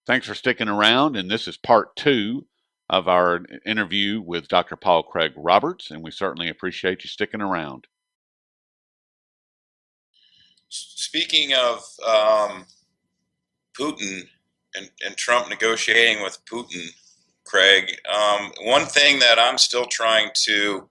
Thanks for sticking around, and this is part two of our interview with Dr. Paul Craig Roberts, and we certainly appreciate you sticking around. Speaking of Putin and Trump negotiating with Putin, Craig, one thing that I'm still trying to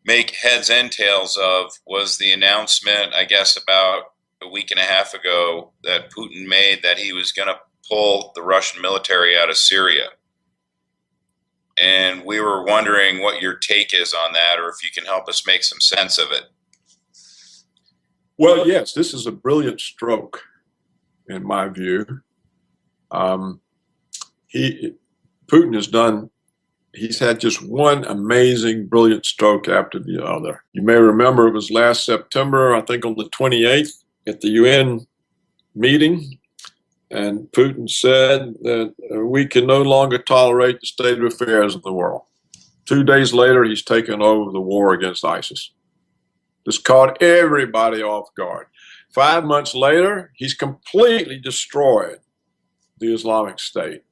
make heads and tails of was the announcement, I guess, about a week and a half ago that Putin made that he was going to pull the Russian military out of Syria. And we were wondering what your take is on that, or if you can help us make some sense of it. Well, yes, this is a brilliant stroke, in my view. Putin has done, he's had just one amazing, brilliant stroke after the other. You may remember it was last September, I think on the 28th, at the UN meeting, and Putin said that we can no longer tolerate the state of affairs in the world. 2 days later, he's taken over the war against ISIS. This caught everybody off guard. 5 months later, he's completely destroyed the Islamic State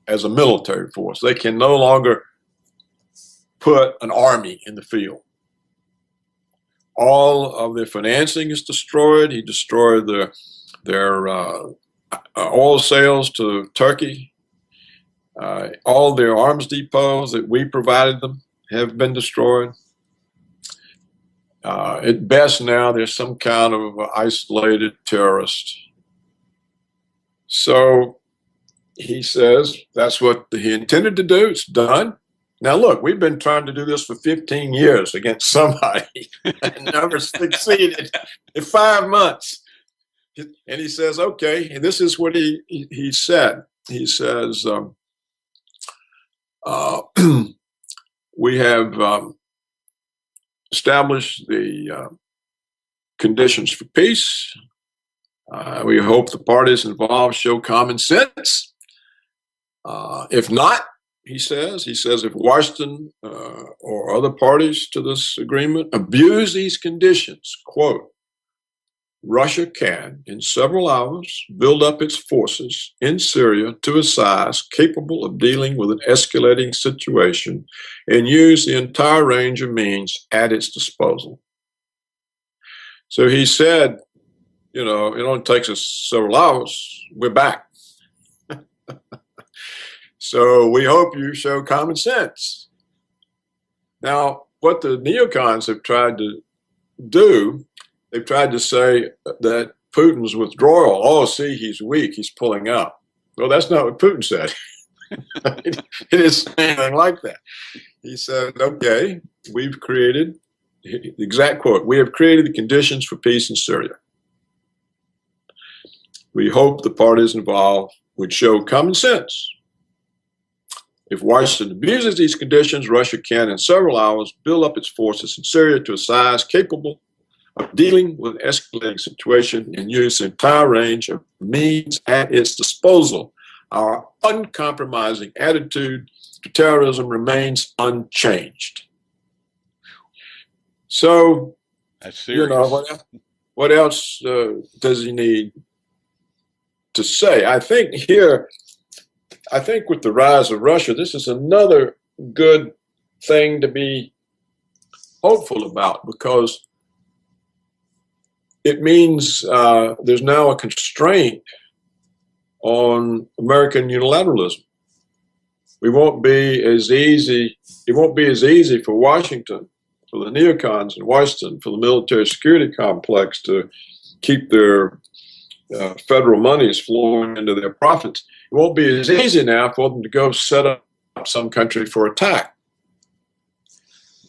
as a military force. They can no longer put an army in the field. All of their financing is destroyed. He destroyed their oil sales to Turkey. All their arms depots that we provided them have been destroyed. At best now, there's some kind of isolated terrorist. So he says that's what he intended to do. It's done. Now, look, we've been trying to do this for 15 years against somebody and never succeeded in 5 months. And he says, okay, and this is what he said. He says, we have established the conditions for peace. We hope the parties involved show common sense. If not, he says if Washington or other parties to this agreement abuse these conditions, quote, Russia can, in several hours, build up its forces in Syria to a size capable of dealing with an escalating situation and use the entire range of means at its disposal. So he said, you know, it only takes us several hours. We're back. So we hope you show common sense. Now, what the neocons have tried to do, they've tried to say that Putin's withdrawal, oh, see, he's weak, he's pulling out. Well, that's not what Putin said. He didn't say anything like that. He said, okay, we've created, the exact quote, we have created the conditions for peace in Syria. We hope the parties involved would show common sense. If Washington abuses these conditions, Russia can, in several hours, build up its forces in Syria to a size capable of dealing with an escalating situation and use the entire range of means at its disposal. Our uncompromising attitude to terrorism remains unchanged. So, you know, what else does he need to say? I think with the rise of Russia, this is another good thing to be hopeful about, because it means there's now a constraint on American unilateralism. It won't be as easy for Washington, for the neocons in Washington, for the military security complex to keep their federal monies flowing into their profits. It won't be as easy now for them to go set up some country for attack.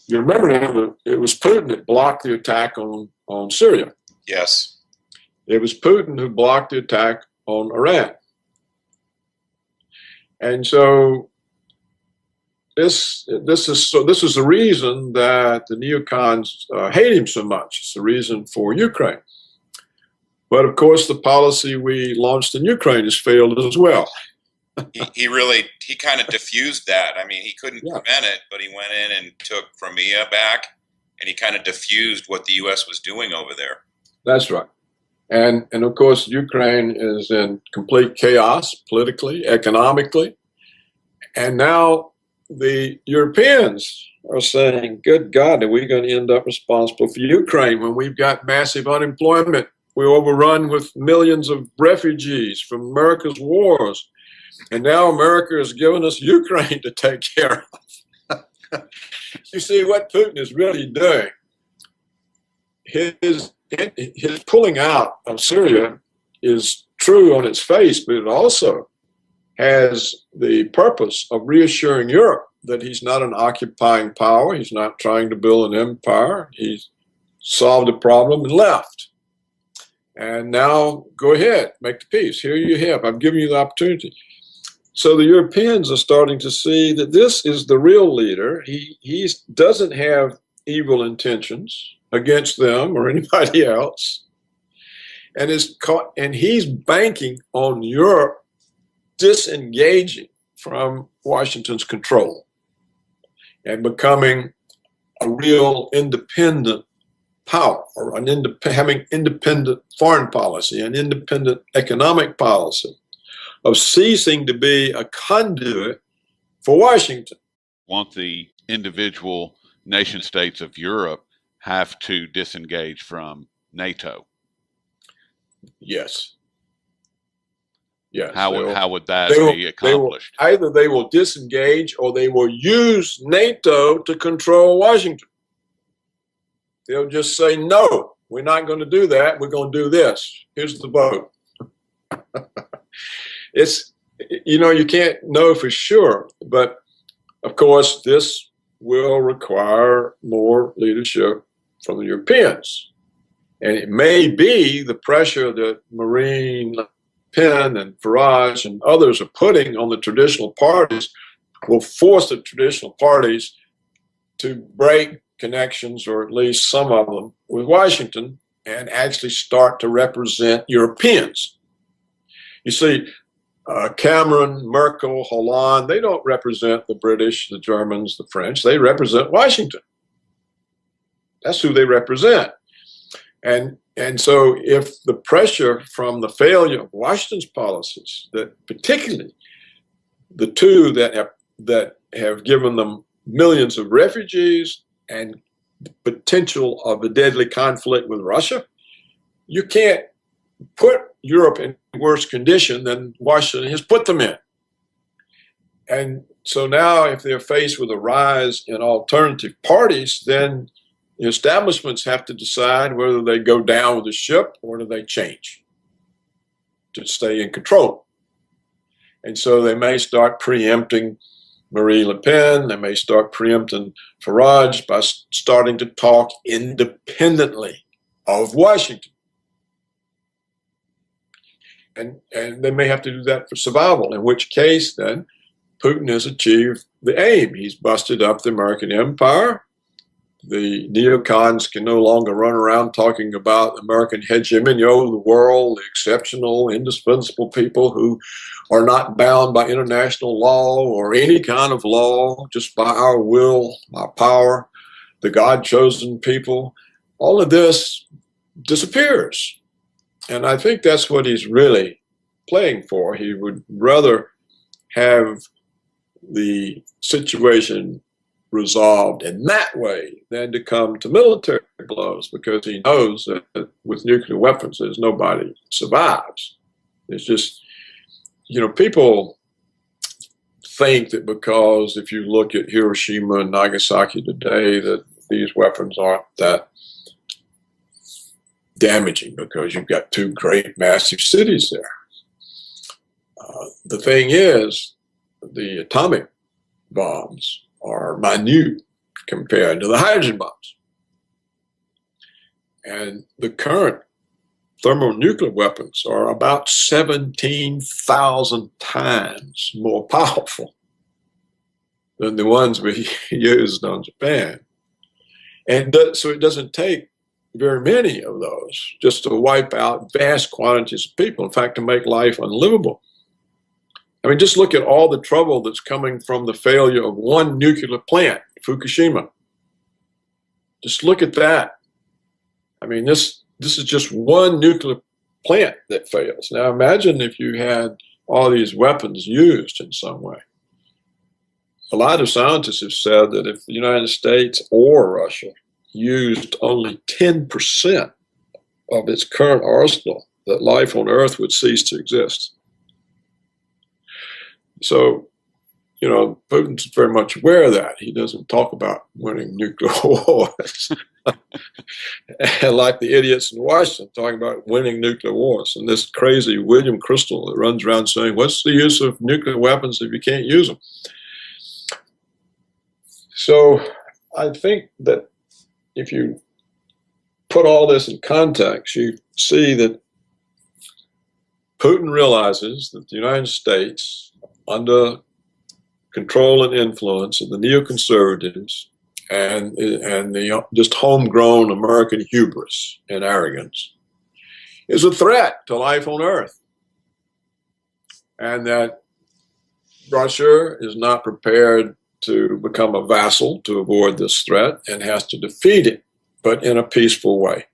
You remember now, it was Putin that blocked the attack on Syria. Yes. It was Putin who blocked the attack on Iran. And so this is the reason that the neocons hate him so much. It's the reason for Ukraine. But of course, the policy we launched in Ukraine has failed as well. he kind of diffused that. I mean, he couldn't prevent it, but he went in and took Crimea back, and he kind of diffused what the U.S. was doing over there. That's right. And of course, Ukraine is in complete chaos politically, economically. And now the Europeans are saying, good God, are we going to end up responsible for Ukraine when we've got massive unemployment? We're overrun with millions of refugees from America's wars. And now America has given us Ukraine to take care of. You see what Putin is really doing. His pulling out of Syria is true on its face, but it also has the purpose of reassuring Europe that he's not an occupying power. He's not trying to build an empire. He's solved the problem and left. And now go ahead, make the peace. Here you have. I've given you the opportunity. So the Europeans are starting to see that this is the real leader. He doesn't have evil intentions against them or anybody else. And he's banking on Europe disengaging from Washington's control and becoming a real independent power, or having independent foreign policy and independent economic policy, of ceasing to be a conduit for Washington. Want the individual nation states of Europe have to disengage from NATO? Yes. Yes. How would that be accomplished? Either they will disengage or they will use NATO to control Washington. They'll just say, no, we're not going to do that. We're going to do this. Here's the vote. It's, you can't know for sure, but of course, this will require more leadership from the Europeans. And it may be the pressure that Marine Le Pen and Farage and others are putting on the traditional parties will force the traditional parties to break connections, or at least some of them, with Washington and actually start to represent Europeans. You see, Cameron, Merkel, Hollande, they don't represent the British, the Germans, the French. They represent Washington. That's who they represent. And so if the pressure from the failure of Washington's policies, that particularly the two that have given them millions of refugees and the potential of a deadly conflict with Russia, you can't put Europe in worse condition than Washington has put them in. And so now if they're faced with a rise in alternative parties, then the establishments have to decide whether they go down with the ship or do they change to stay in control. And so they may start preempting Marine Le Pen, they may start preempting Farage by starting to talk independently of Washington. And they may have to do that for survival, in which case then Putin has achieved the aim. He's busted up the American empire. The neocons can no longer run around talking about American hegemony over the world, the exceptional, indispensable people who are not bound by international law or any kind of law, just by our will, our power, the God-chosen people. All of this disappears. And I think that's what he's really playing for. He would rather have the situation resolved in that way than to come to military blows, because he knows that with nuclear weapons, there's nobody survives. It's just, people think that because if you look at Hiroshima and Nagasaki today, that these weapons aren't that damaging because you've got two great massive cities there. The thing is, the atomic bombs are minute compared to the hydrogen bombs. And the current thermonuclear weapons are about 17,000 times more powerful than the ones we used on Japan. And so it doesn't take very many of those just to wipe out vast quantities of people, in fact, to make life unlivable. I mean, just look at all the trouble that's coming from the failure of one nuclear plant, Fukushima. Just look at that. I mean, this is just one nuclear plant that fails. Now imagine if you had all these weapons used in some way. A lot of scientists have said that if the United States or Russia used only 10% of its current arsenal, that life on Earth would cease to exist. So, you know, Putin's very much aware of that. He doesn't talk about winning nuclear wars. Like the idiots in Washington talking about winning nuclear wars. And this crazy William Crystal that runs around saying, what's the use of nuclear weapons if you can't use them? So I think that if you put all this in context, you see that Putin realizes that the United States, under control and influence of the neoconservatives and the just homegrown American hubris and arrogance, is a threat to life on Earth. And that Russia is not prepared to become a vassal to avoid this threat and has to defeat it, but in a peaceful way.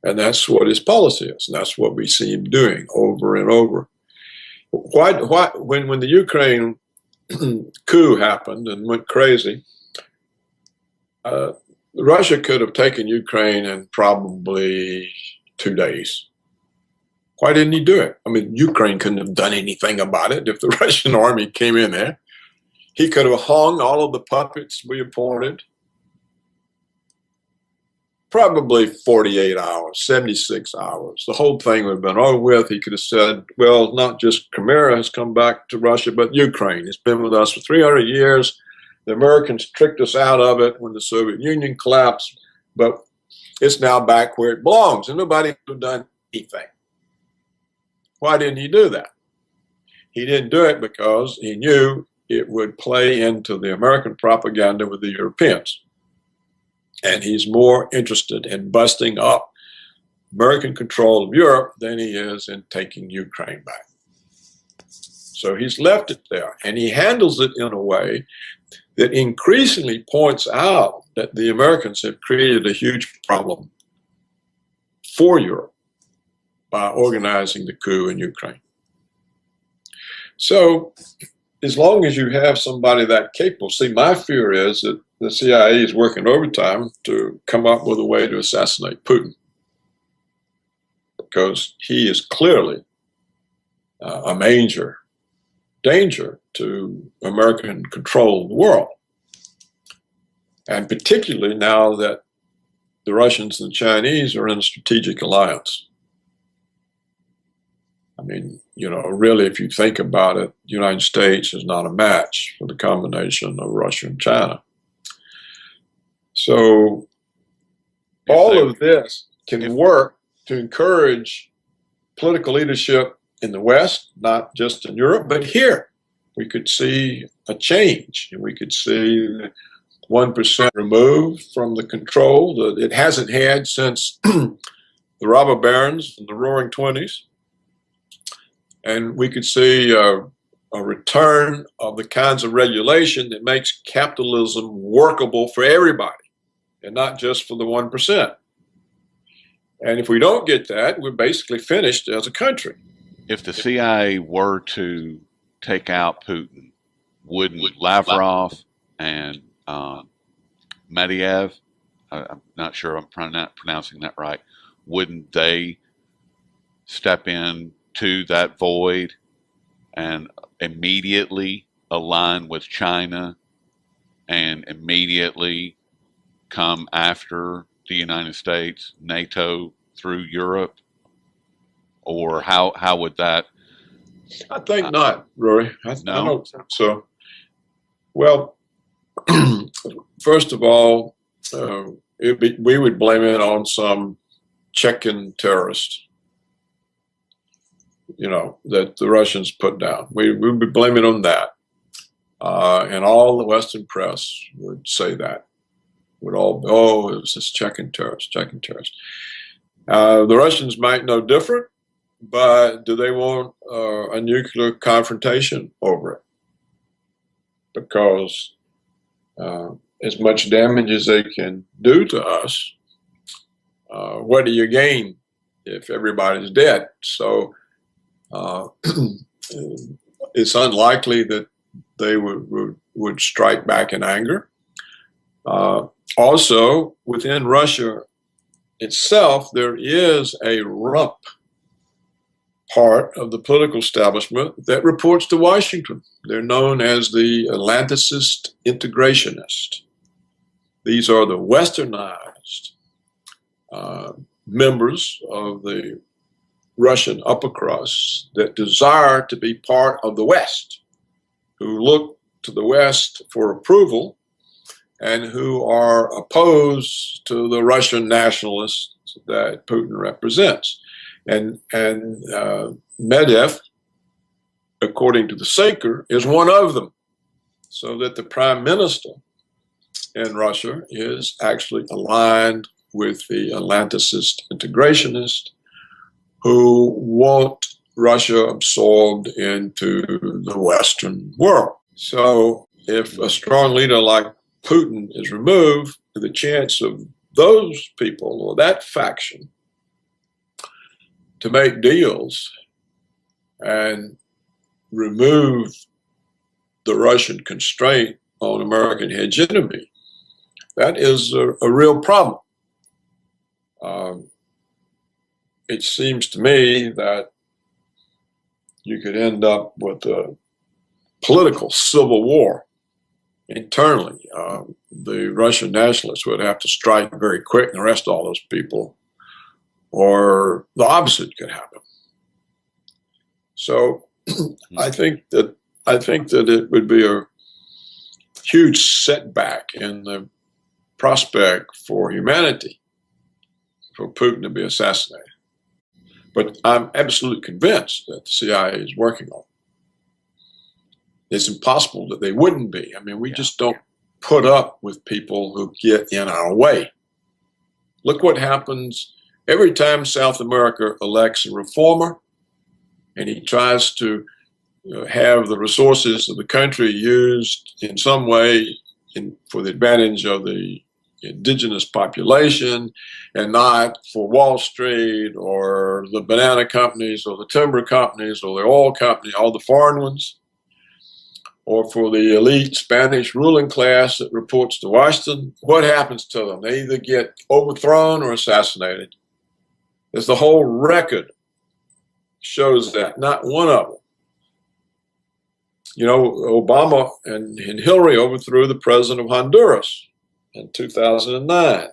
And that's what his policy is. And that's what we see him doing over and over. When the Ukraine coup happened and went crazy, Russia could have taken Ukraine in probably 2 days. Why didn't he do it? I mean, Ukraine couldn't have done anything about it if the Russian army came in there. He could have hung all of the puppets we appointed. Probably 48 hours, 76 hours. The whole thing would have been over with. He could have said, well, not just Crimea has come back to Russia, but Ukraine. It's been with us for 300 years. The Americans tricked us out of it when the Soviet Union collapsed, but it's now back where it belongs, and nobody would have done anything. Why didn't he do that? He didn't do it because he knew it would play into the American propaganda with the Europeans. And he's more interested in busting up American control of Europe than he is in taking Ukraine back. So he's left it there, and he handles it in a way that increasingly points out that the Americans have created a huge problem for Europe by organizing the coup in Ukraine. So as long as you have somebody that capable, see, my fear is that the CIA is working overtime to come up with a way to assassinate Putin, because he is clearly a major danger to American control of the world. And particularly now that the Russians and the Chinese are in a strategic alliance. I mean, you know, really, if you think about it, the United States is not a match for the combination of Russia and China. So all of this can work to encourage political leadership in the West, not just in Europe, but here. We could see a change, and we could see 1% removed from the control that it hasn't had since the robber barons in the Roaring '20s. And we could see a return of the kinds of regulation that makes capitalism workable for everybody and not just for the 1%. And if we don't get that, we're basically finished as a country. If the CIA were to take out Putin, wouldn't Lavrov and Medvedev, I'm not sure I'm pronouncing that right, wouldn't they step in to that void and immediately align with China and immediately come after the United States, NATO, through Europe? Or how would that? I think not, Rory. I don't think so. Well, first of all, we would blame it on some Chechen terrorist, you know, that the Russians put down. We would blame it on that. And all the Western press would say that. Would all, oh, it was this Chechen terrorist, Chechen terrorist. The Russians might know different, but do they want a nuclear confrontation over it? Because as much damage as they can do to us, what do you gain if everybody's dead. So it's unlikely that they would strike back in anger. Also, within Russia itself, there is a rump part of the political establishment that reports to Washington. They're known as the Atlanticist integrationists. These are the westernized members of the Russian upper crust that desire to be part of the West, who look to the West for approval and who are opposed to the Russian nationalists that Putin represents. And Medvedev, according to the Sinker, is one of them. So that the prime minister in Russia is actually aligned with the Atlanticist integrationists who want Russia absorbed into the Western world. So if a strong leader like Putin is removed, the chance of those people or that faction to make deals and remove the Russian constraint on American hegemony, that is a real problem. It seems to me that you could end up with a political civil war internally. The Russian nationalists would have to strike very quick and arrest all those people, or the opposite could happen. So I think that it would be a huge setback in the prospect for humanity for Putin to be assassinated. But I'm absolutely convinced that the CIA is working on it. It's impossible that they wouldn't be. I mean, we just don't put up with people who get in our way. Look what happens every time South America elects a reformer and he tries to have the resources of the country used in some way for the advantage of the indigenous population and not for Wall Street or the banana companies or the timber companies or the oil company, all the foreign ones, or for the elite Spanish ruling class that reports to Washington. What happens to them? They either get overthrown or assassinated. As the whole record shows that, not one of them. You know, Obama and Hillary overthrew the president of Honduras in 2009.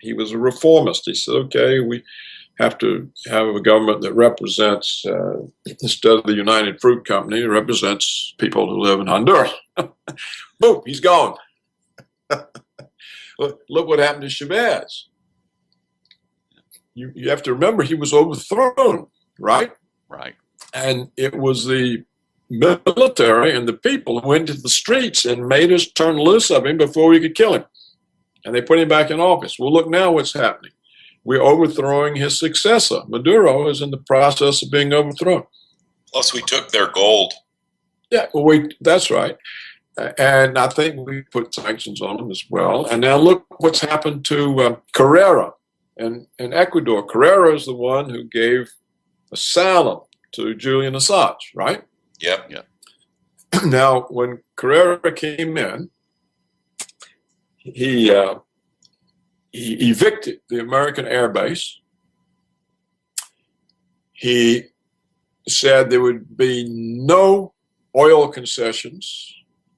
He was a reformist. He said, okay, we have to have a government that represents, instead of the United Fruit Company, it represents people who live in Honduras. Boom, he's gone. Look what happened to Chavez. You have to remember he was overthrown, right? Right. And it was the military and the people who went to the streets and made us turn loose of him before we could kill him. And they put him back in office. Well, look now what's happening. We're overthrowing his successor. Maduro is in the process of being overthrown. Plus, we took their gold. Yeah, well, that's right. And I think we put sanctions on them as well. And now look what's happened to Carrera in Ecuador. Carrera is the one who gave asylum to Julian Assange, right? Yep. Now, when Carrera came in, he evicted the American air base. He said there would be no oil concessions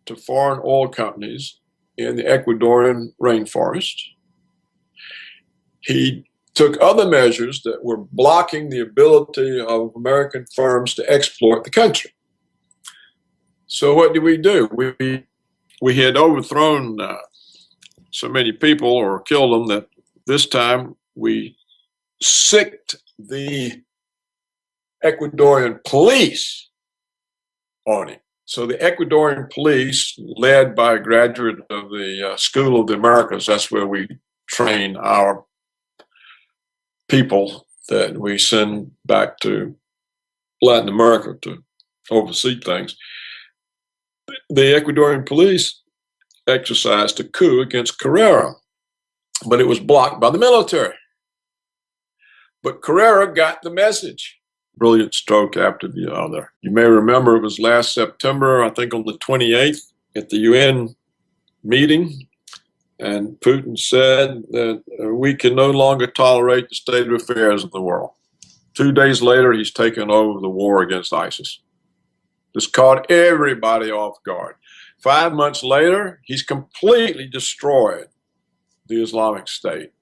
to foreign oil companies in the Ecuadorian rainforest. He took other measures that were blocking the ability of American firms to exploit the country. So what did we do? We had overthrown so many people or killed them that this time we sicked the Ecuadorian police on him. So the Ecuadorian police, led by a graduate of the School of the Americas, that's where we train our people that we send back to Latin America to oversee things. The Ecuadorian police exercised a coup against Carrera, but it was blocked by the military. But Carrera got the message. Brilliant stroke after the other. You may remember it was last September, I think on the 28th, at the UN meeting. And Putin said that we can no longer tolerate the state of affairs of the world. 2 days later, he's taken over the war against ISIS. This caught everybody off guard. 5 months later, he's completely destroyed the Islamic State.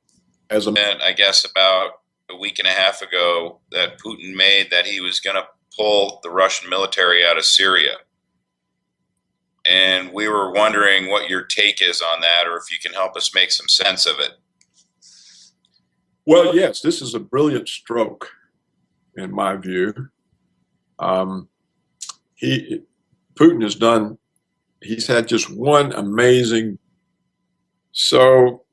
And I guess about a week and a half ago that Putin made that he was going to pull the Russian military out of Syria. And we were wondering what your take is on that, or if you can help us make some sense of it. Well, yes, this is a brilliant stroke, in my view. Putin has done, he's had just one amazing, so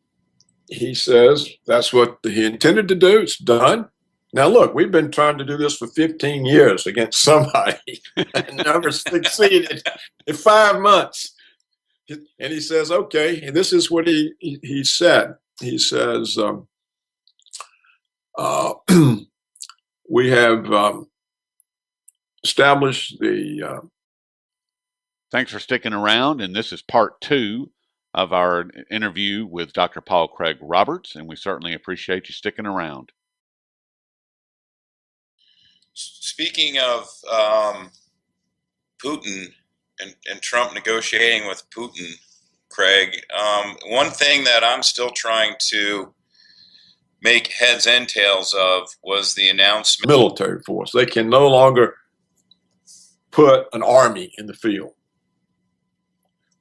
he says that's what he intended to do. It's done. Now, look, we've been trying to do this for 15 years against somebody and never succeeded in 5 months. And he says, okay, and this is what he said. He says, we have established the... Thanks for sticking around, and this is part 2 of our interview with Dr. Paul Craig Roberts, and we certainly appreciate you sticking around. Speaking of Putin and Trump negotiating with Putin, Craig, one thing that I'm still trying to make heads and tails of was the announcement. Military force. They can no longer put an army in the field.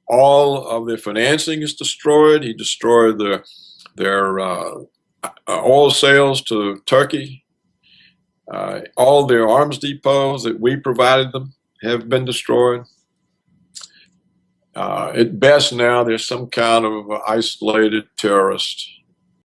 All of their financing is destroyed. He destroyed their oil sales to Turkey. All their arms depots that we provided them have been destroyed. At best now, there's some kind of isolated terrorist